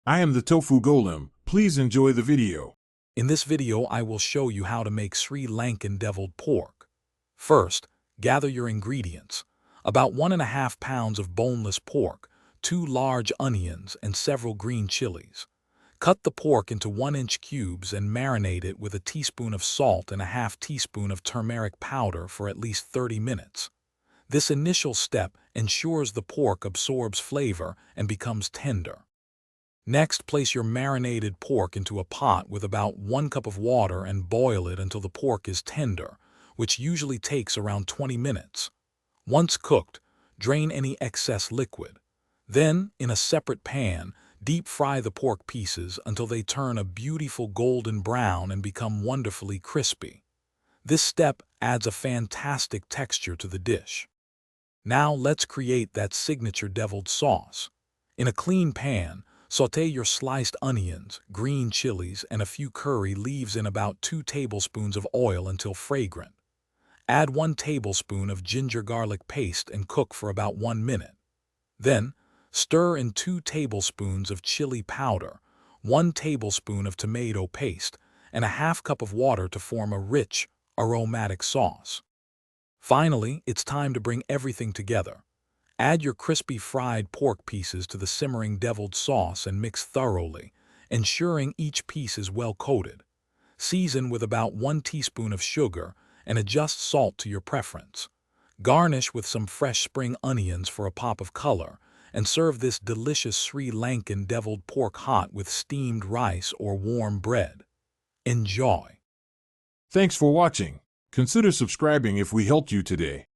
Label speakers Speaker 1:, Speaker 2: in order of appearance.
Speaker 1: I am the Tofu Golem. Please enjoy the video.
Speaker 2: In this video, I will show you how to make Sri Lankan deviled pork. First, gather your ingredients. About 1.5 pounds of boneless pork, 2 large onions, and several green chilies. Cut the pork into 1-inch cubes and marinate it with a teaspoon of salt and a half teaspoon of turmeric powder for at least 30 minutes. This initial step ensures the pork absorbs flavor and becomes tender. Next, place your marinated pork into a pot with about 1 cup of water and boil it until the pork is tender, which usually takes around 20 minutes. Once cooked, drain any excess liquid. Then, in a separate pan, deep fry the pork pieces until they turn a beautiful golden brown and become wonderfully crispy. This step adds a fantastic texture to the dish. Now let's create that signature deviled sauce. In a clean pan, sauté your sliced onions, green chilies, and a few curry leaves in about 2 tablespoons of oil until fragrant. Add 1 tablespoon of ginger garlic paste and cook for about 1 minute. Then, stir in 2 tablespoons of chili powder, 1 tablespoon of tomato paste, and a half cup of water to form a rich, aromatic sauce. Finally, it's time to bring everything together. Add your crispy fried pork pieces to the simmering deviled sauce and mix thoroughly, ensuring each piece is well coated. Season with about 1 teaspoon of sugar and adjust salt to your preference. Garnish with some fresh spring onions for a pop of color, and serve this delicious Sri Lankan deviled pork hot with steamed rice or warm bread. Enjoy!
Speaker 1: Thanks for watching. Consider subscribing if we helped you today.